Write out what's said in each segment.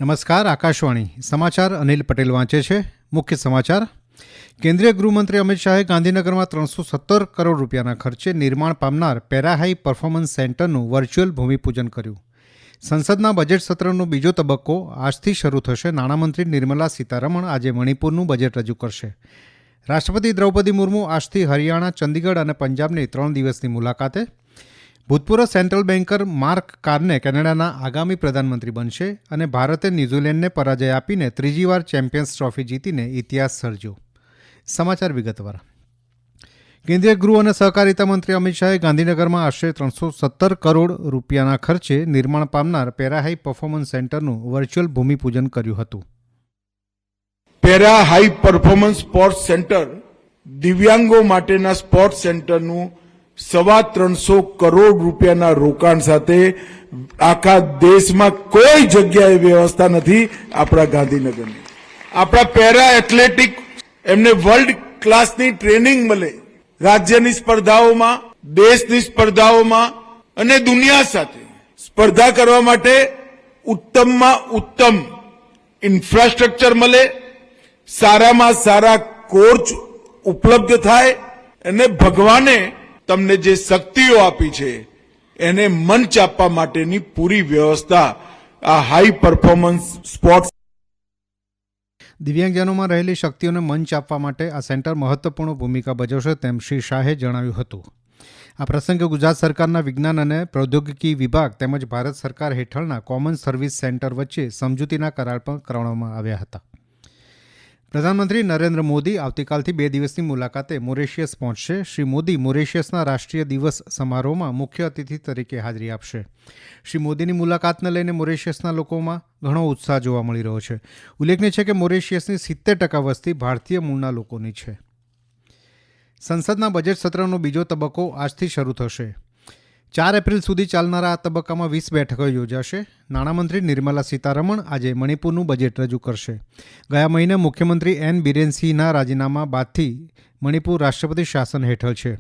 નમસ્કાર. આકાશવાણી સમાચાર અનિલ પટેલ વાંચે છે. મુખ્ય સમાચાર. કેન્દ્રીય ગૃહમંત્રી અમિત શાહે ગાંધીનગરમાં 317 કરોડ રૂપિયાના ખર્ચે નિર્માણ પામનાર પેરા હાઈ પરફોર્મન્સ સેન્ટરનું વર્ચ્યુઅલ ભૂમિપૂજન કર્યું. સંસદના બજેટ સત્રનો બીજો તબક્કો આજથી શરૂ થશે. નાણામંત્રી નિર્મલા સીતારમણ આજે મણિપુરનું બજેટ રજૂ કરશે. રાષ્ટ્રપતિ દ્રૌપદી મુર્મુ આજથી હરિયાણા, ચંદીગઢ અને પંજાબની 3 દિવસની મુલાકાતે. ભૂતપૂર્વ સેન્ટ્રલ બેન્કર માર્ક કાર્ને કેનેડાના આગામી પ્રધાનમંત્રી બનશે અને ભારતે ન્યૂઝીલેન્ડને પરાજય આપીને ત્રીજી વાર ચેમ્પિયન્સ ટ્રોફી જીતીને ઇતિહાસ સર્જ્યો. સમાચાર વિગતવાર. કેન્દ્રીય ગૃહ અને સહકારિતા મંત્રી અમિત શાહે ગાંધીનગરમાં આશરે 317 કરોડ રૂપિયાના ખર્ચે નિર્માણ પામનાર પેરા હાઈ પરફોર્મન્સ સેન્ટરનું વર્ચ્યુઅલ ભૂમિપૂજન કર્યું હતું. Para high performance sports centre દિવ્યાંગો માટેના સ્પોર્ટ્સ સેન્ટરનું 350 કરોડ રૂપિયાના રોકાણ સાથે આખા દેશમાં કોઈ જગ્યાએ વ્યવસ્થા નથી આપણા ગાંધીનગરની. આપણા પેરા એથ્લેટિક એમને વર્લ્ડ ક્લાસની ટ્રેનિંગ મળે, રાજ્યની સ્પર્ધાઓમાં, દેશની સ્પર્ધાઓમાં અને દુનિયા સાથે સ્પર્ધા કરવા માટે ઉત્તમમાં ઉત્તમ ઇન્ફ્રાસ્ટ્રક્ચર મળે, સારામાં સારા કોચ ઉપલબ્ધ થાય અને ભગવાને તમને જે શક્તિઓ આપી છે એને મંચ આપવા માટેની પૂરી વ્યવસ્થા આ હાઈ પરફોર્મન્સ સ્પોર્ટ્સ. દિવ્યાંગજનોમાં રહેલી શક્તિઓને મંચ આપવા માટે આ સેન્ટર મહત્વપૂર્ણ ભૂમિકા ભજવશે તેમ શ્રી શાહે જણાવ્યું હતું. આ પ્રસંગે ગુજરાત સરકારના વિજ્ઞાન અને પ્રૌદ્યોગિકી વિભાગ તેમજ ભારત સરકાર હેઠળના કોમન સર્વિસ સેન્ટર વચ્ચે સમજૂતીના કરાર પણ કરવામાં આવ્યા હતા. પ્રધાનમંત્રી નરેન્દ્ર મોદી આવતીકાલથી 2 દિવસની મુલાકાતે મોરેશિયસ પહોંચશે. શ્રી મોદી મોરેશિયસના રાષ્ટ્રીય દિવસ સમારોહમાં મુખ્ય અતિથિ તરીકે હાજરી આપશે. શ્રી મોદીની મુલાકાતને લઈને મોરેશિયસના લોકોમાં ઘણો ઉત્સાહ જોવા મળી રહ્યો છે. ઉલ્લેખનીય છે કે મોરેશિયસની 70% વસ્તી ભારતીય મૂળના લોકોની છે. સંસદના બજેટ સત્રનો બીજો તબક્કો આજથી શરૂ થશે. 4 એપ્રિલ સુધી ચાલનારા આ તબક્કામાં 20 બેઠકો યોજાશે. નાણામંત્રી નિર્મલા સીતારમણ આજે મણિપુરનું બજેટ રજૂ કરશે. ગયા મહિને મુખ્યમંત્રી એન બિરેનસિંહના રાજીનામા બાદથી મણિપુર રાષ્ટ્રપતિ શાસન હેઠળ છે.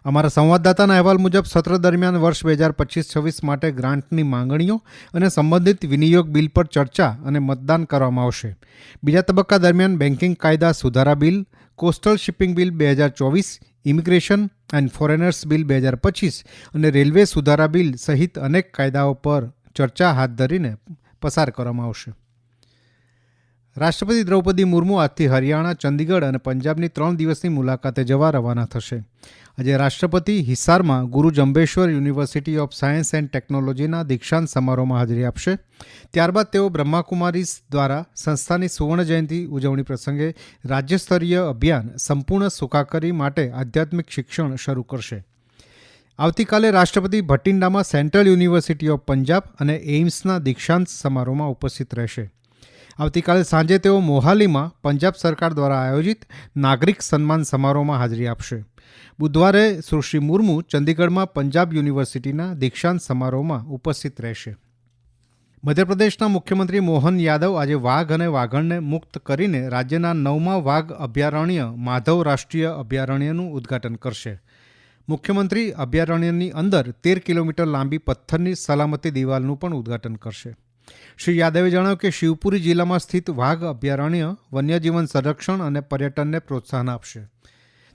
અમારા સંવાદદાતાના અહેવાલ મુજબ સત્ર દરમિયાન વર્ષ 2025-26 માટે ગ્રાન્ટની માંગણીઓ અને સંબંધિત વિનિયોગ બિલ પર ચર્ચા અને મતદાન કરવામાં આવશે. બીજા તબક્કા દરમિયાન બેન્કિંગ કાયદા સુધારા bill, coastal shipping bill 2024, immigration and foreigners bill 2025 અને રેલવે સુધારા બિલ સહિત અનેક કાયદાઓ પર ચર્ચા હાથ ધરીને પસાર કરવામાં આવશે. રાષ્ટ્રપતિ દ્રૌપદી મુર્મુ આજથી હરિયાણા, ચંદીગઢ અને પંજાબની 3 દિવસની મુલાકાતે જવા રવાના થશે. આજે રાષ્ટ્રપતિ હિસારમાં ગુરુ જંબેશ્વર યુનિવર્સિટી ઓફ સાયન્સ એન્ડ ટેકનોલોજીના દીક્ષાંત સમારોહમાં હાજરી આપશે. ત્યારબાદ તેઓ બ્રહ્માકુમારીઝ દ્વારા સંસ્થાની સુવર્ણ જયંતિ ઉજવણી પ્રસંગે રાજ્યસ્તરીય અભિયાન સંપૂર્ણ સુખાકારી માટે આધ્યાત્મિક શિક્ષણ શરૂ કરશે. આવતીકાલે રાષ્ટ્રપતિ ભટિંડામાં સેન્ટ્રલ યુનિવર્સિટી ઓફ પંજાબ અને એઇમ્સના દીક્ષાંત સમારોહમાં ઉપસ્થિત રહેશે. આવતીકાલે સાંજે તેઓ મોહાલીમાં પંજાબ સરકાર દ્વારા આયોજિત નાગરિક સન્માન સમારોહમાં હાજરી આપશે. બુધવારે સુશ્રી મુર્મુ ચંદીગઢમાં પંજાબ યુનિવર્સિટીના દીક્ષાંત સમારોહમાં ઉપસ્થિત રહેશે. મધ્યપ્રદેશના મુખ્યમંત્રી મોહન યાદવ આજે વાઘ અને વાઘણને મુક્ત કરીને રાજ્યના 9મા વાઘ અભયારણ્ય માધવ રાષ્ટ્રીય અભયારણ્યનું ઉદ્ઘાટન કરશે. મુખ્યમંત્રી અભયારણ્યની અંદર 13 કિલોમીટર લાંબી પથ્થરની સલામતી દિવાલનું પણ ઉદ્ઘાટન કરશે. શ્રી યાદવે જણાવ્યું કે શિવપુરી જિલ્લામાં સ્થિત વાઘ અભયારણ્ય વન્યજીવન સંરક્ષણ અને પર્યટનને પ્રોત્સાહન આપશે.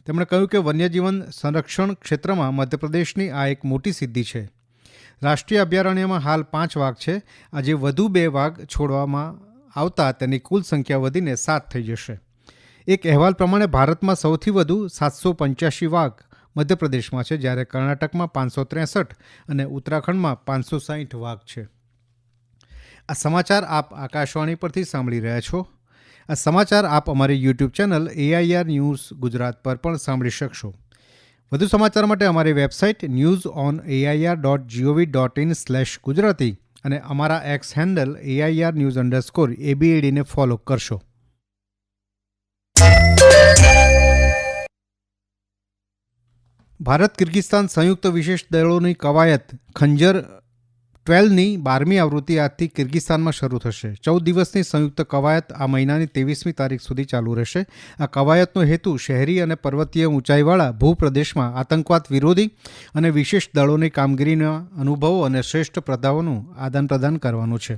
તેમણે કહ્યું કે વન્યજીવન સંરક્ષણ ક્ષેત્રમાં મધ્યપ્રદેશની આ એક મોટી સિદ્ધિ છે. રાષ્ટ્રીય અભયારણ્યમાં હાલ 5 વાઘ છે. આજે વધુ 2 વાઘ છોડવામાં આવતા તેની કુલ સંખ્યા વધીને 7 થઈ જશે. એક અહેવાલ પ્રમાણે ભારતમાં સૌથી વધુ 785 વાઘ મધ્યપ્રદેશમાં છે, જ્યારે કર્ણાટકમાં 563 અને ઉત્તરાખંડમાં 560 વાઘ છે. આ સમાચાર આપ આકાશવાણી પરથી સાંભળી રહ્યા છો. આ સમાચાર આપ અમારી YouTube channel AIR news Gujarat પર પણ સાંભળી શકશો. વધુ સમાચાર માટે અમારી વેબસાઇટ newsonAIR.gov.in/gujarati અને અમારા એક્સ હેન્ડલ AIR_news_ ને ફોલો કરશો. ભારત કિર્ગિસ્તાન સંયુક્ત વિશેષ દળોની કવાયત ખંજર 12ની 12મી આવૃત્તિ આજથી કિર્ગિસ્તાનમાં શરૂ થશે. 14 દિવસની સંયુક્ત કવાયત આ મહિનાની 23મી તારીખ સુધી ચાલુ રહેશે. આ કવાયતનો હેતુ શહેરી અને પર્વતીય ઊંચાઈવાળા ભૂપ્રદેશમાં આતંકવાદ વિરોધી અને વિશેષ દળોની કામગીરીના અનુભવો અને શ્રેષ્ઠ પ્રદાઓનું આદાન પ્રદાન કરવાનું છે.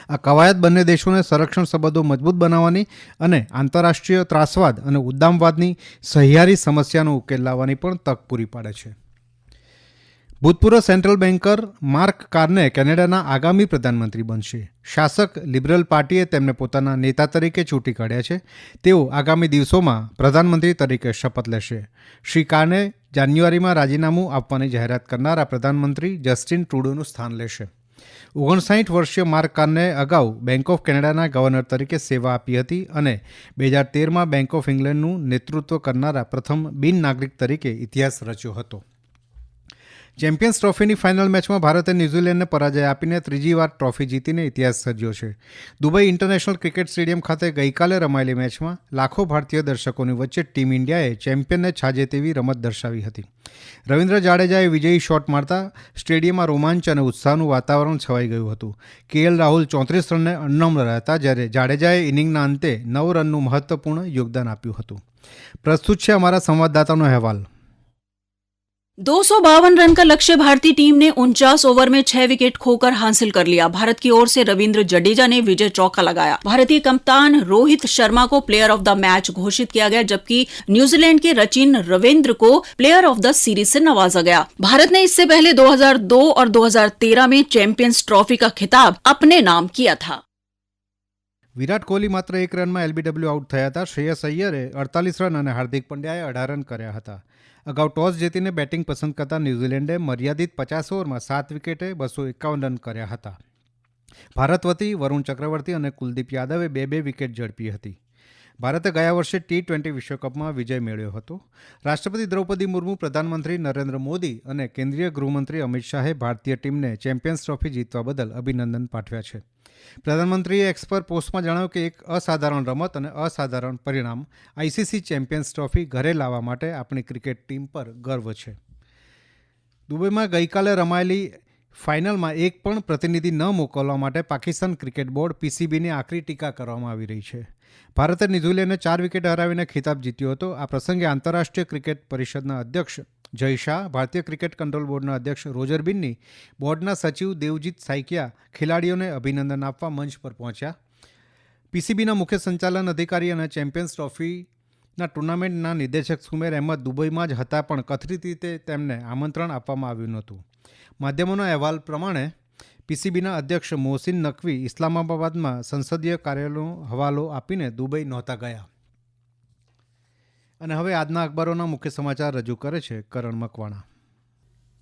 આ કવાયત બંને દેશોને સંરક્ષણ સંબંધો મજબૂત બનાવવાની અને આંતરરાષ્ટ્રીય ત્રાસવાદ અને ઉદ્દામવાદની સહિયારી સમસ્યાનો ઉકેલ લાવવાની પણ તક પૂરી પાડે છે. ભૂતપૂર્વ સેન્ટ્રલ બેન્કર માર્ક કાર્ને કેનેડાના આગામી પ્રધાનમંત્રી બનશે. શાસક લિબરલ પાર્ટીએ તેમને પોતાના નેતા તરીકે ચૂંટી કાઢ્યા છે. તેઓ આગામી દિવસોમાં પ્રધાનમંત્રી તરીકે શપથ લેશે. શ્રી કાર્ને જાન્યુઆરીમાં રાજીનામું આપવાની જાહેરાત કરનારા પ્રધાનમંત્રી જસ્ટિન ટ્રુડોનું સ્થાન લેશે. 59 વર્ષીય માર્ક કાર્ને અગાઉ બેંક ઓફ કેનેડાના ગવર્નર તરીકે સેવા આપી હતી અને 2013માં બેંક ઓફ ઇંગ્લેન્ડનું નેતૃત્વ કરનારા પ્રથમ બિન નાગરિક તરીકે ઇતિહાસ રચ્યો હતો. ચેમ્પિયન્સ ટ્રોફીની ફાઇનલ મેચમાં ભારતે ન્યૂઝીલેન્ડને પરાજય આપીને ત્રીજી વાર ટ્રોફી જીતીને ઇતિહાસ સર્જ્યો છે. દુબઈ ઇન્ટરનેશનલ ક્રિકેટ સ્ટેડિયમ ખાતે ગઈકાલે રમાયેલી મેચમાં લાખો ભારતીય દર્શકોની વચ્ચે ટીમ ઇન્ડિયાએ ચેમ્પિયનને છાજે તેવી રમત દર્શાવી હતી. રવિન્દ્ર જાડેજાએ વિજયી શોટ મારતા સ્ટેડિયમમાં રોમાંચ અને ઉત્સાહનું વાતાવરણ છવાઈ ગયું હતું. કેએલ રાહુલ 34 રનને અન્નમ રહ્યા હતા, જ્યારે જાડેજાએ ઇનિંગના અંતે 9 રનનું મહત્વપૂર્ણ યોગદાન આપ્યું હતું. પ્રસ્તુત છે અમારા સંવાદદાતાનો અહેવાલ. 252 रन का लक्ष्य भारतीय टीम ने 49 ओवर में 6 विकेट खोकर हासिल कर लिया. भारत की ओर से रविंद्र जडेजा ने विजय चौका लगाया. भारतीय कप्तान रोहित शर्मा को प्लेयर ऑफ द मैच घोषित किया गया, जबकि न्यूजीलैंड के रचिन रविंद्र को प्लेयर ऑफ द सीरीज से नवाजा गया. भारत ने इससे पहले 2002 और 2013 में चैंपियंस ट्रॉफी का खिताब अपने नाम किया था. વિરાટ કોહલી માત્ર 1 રનમાં એલબીડબ્લ્યુ આઉટ થયા હતા. શ્રેયસ અય્યરે 48 રન અને હાર્દિક પંડ્યાએ 18 રન કર્યા હતા. અગાઉ ટોસ જીતીને બેટિંગ પસંદ કરતા ન્યૂઝીલેન્ડે મર્યાદિત 50 ઓવરમાં 7 વિકેટે 251 રન કર્યા હતા. ભારત વતી વરુણ ચક્રવર્તી અને કુલદીપ યાદવે 2-2 વિકેટ ઝડપી હતી. ભારતે ગયા વર્ષે T20 વિશ્વકપમાં વિજય મેળવ્યો હતો. રાષ્ટ્રપતિ દ્રૌપદી મુર્મુ, પ્રધાનમંત્રી નરેન્દ્ર મોદી અને કેન્દ્રીય ગૃહમંત્રી અમિત શાહે ભારતીય ટીમને ચેમ્પિયન્સ ટ્રોફી જીતવા બદલ અભિનંદન પાઠવ્યા છે. પ્રધાનમંત્રીએ એક્સ પર પોસ્ટમાં જણાવ્યું કે એક અસાધારણ રમત અને અસાધારણ પરિણામ આઈસીસી ચેમ્પિયન્સ ટ્રોફી ઘરે લાવવા માટે આપણી ક્રિકેટ ટીમ પર ગર્વ છે. દુબઈમાં ગઈકાલે રમાયેલી ફાઇનલમાં એક પણ પ્રતિનિધિ ન મોકલવા માટે પાકિસ્તાન ક્રિકેટ બોર્ડ PCBની આકરી ટીકા કરવામાં આવી રહી છે. ભારતે ન્યૂઝીલેન્ડને 4 વિકેટ હરાવીને ખિતાબ જીત્યો હતો. આ પ્રસંગે આંતરરાષ્ટ્રીય ક્રિકેટ પરિષદના અધ્યક્ષ જય શાહ, ભારતીય ક્રિકેટ કંટ્રોલ બોર્ડના અધ્યક્ષ રોજર બિન્ની, બોર્ડના સચિવ દેવજીત સાઇકિયા ખેલાડીઓને અભિનંદન આપવા મંચ પર પહોંચ્યા. PCBના મુખ્ય સંચાલન અધિકારી અને ચેમ્પિયન્સ ટ્રોફીના ટુર્નામેન્ટના નિદેશક સુમેર અહેમદ દુબઈમાં જ હતા, પણ કથિત રીતે તેમને આમંત્રણ આપવામાં આવ્યું નહોતું. માધ્યમોના અહેવાલ પ્રમાણે PCBના અધ્યક્ષ મોહસિન નકવી ઇસ્લામાબાદમાં સંસદીય કાર્યાલયનો હવાલો આપીને દુબઈ નહોતા ગયા. અને હવે આજના અખબારોના મુખ્ય સમાચાર રજૂ કરે છે કરણ મકવાણા.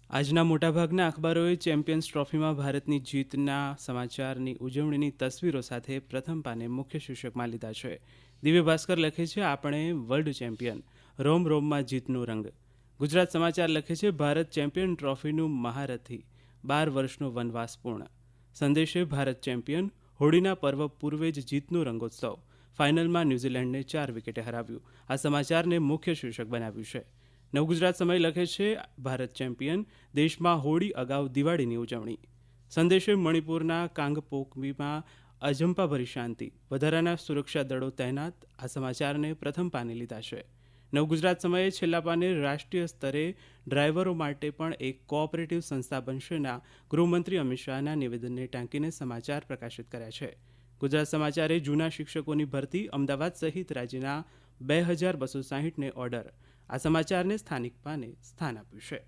આજના મોટાભાગના અખબારોએ ચેમ્પિયન્સ ટ્રોફીમાં ભારતની જીતના સમાચારની ઉજવણીની તસવીરો સાથે પ્રથમ પાને મુખ્ય શીર્ષકમાં લીધા છે. દિવ્ય ભાસ્કર લખે છે, આપણે વર્લ્ડ ચેમ્પિયન, રોમ રોમમાં જીતનો રંગ. ગુજરાત સમાચાર લખે છે, ભારત ચેમ્પિયન ટ્રોફીનું મહારથી, 12 વર્ષનો વનવાસ પૂર્ણ. સંદેશે ભારત ચેમ્પિયન, હોળીના પર્વ પૂર્વે જ જીતનો રંગોત્સવ, ફાઇનલમાં ન્યૂઝીલેન્ડને 4 વિકેટે હરાવ્યું. આ સમાચારને મુખ્ય શીર્ષક બનાવ્યું છે. નવગુજરાત સમય લખે છે, ભારત ચેમ્પિયન, દેશમાં હોળી અગાઉ દિવાળીની ઉજવણી. સંદેશે મણિપુરના કાંગપોકમીમાં અજંપાભરી શાંતિ, વધારાના સુરક્ષા દળો તહેનાત. આ સમાચારને પ્રથમ પાને લીધા છે. નવગુજરાત સમયે છેલ્લા પાને રાષ્ટ્રીય સ્તરે ડ્રાઈવરો માટે પણ એક કોઓપરેટિવ સંસ્થા બનશેના ગૃહમંત્રી અમિત શાહના નિવેદનને ટાંકીને સમાચાર પ્રકાશિત કર્યા છે. ગુજરાત સમાચારે જૂના શિક્ષકોની ભરતી, અમદાવાદ સહિત રાજ્યના 2260ને ઓર્ડર. આ સમાચારને સ્થાનિક પાને સ્થાન આપ્યું છે.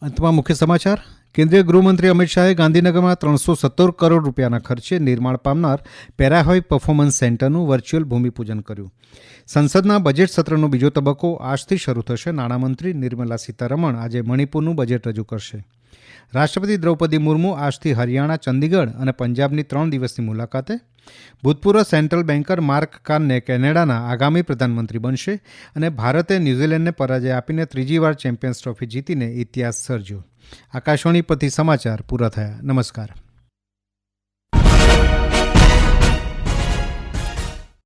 અંતમાં મુખ્ય સમાચાર. કેન્દ્રીય ગૃહમંત્રી અમિત શાહે ગાંધીનગરમાં 317 કરોડ રૂપિયાના ખર્ચે નિર્માણ પામનાર પેરાહાઈ પરફોર્મન્સ સેન્ટરનું વર્ચ્યુઅલ ભૂમિપૂજન કર્યું. સંસદના બજેટ સત્રનો બીજો તબક્કો આજથી શરૂ થશે. નાણામંત્રી નિર્મલા સીતારમણ આજે મણિપુરનું બજેટ રજૂ કરશે. રાષ્ટ્રપતિ દ્રૌપદી મુર્મુ આજથી હરિયાણા, ચંદીગઢ અને પંજાબની 3 દિવસની મુલાકાતે. ભૂતપૂર્વ સેન્ટ્રલ બેન્કર માર્ક કાર્ને કેનેડાના આગામી પ્રધાનમંત્રી બનશે અને ભારતે ન્યૂઝીલેન્ડને પરાજય આપીને ત્રીજી વાર ચેમ્પિયન્સ ટ્રોફી જીતીને ઇતિહાસ સર્જ્યો. આકાશવાણી પરથી સમાચાર પૂરા થયા. નમસ્કાર.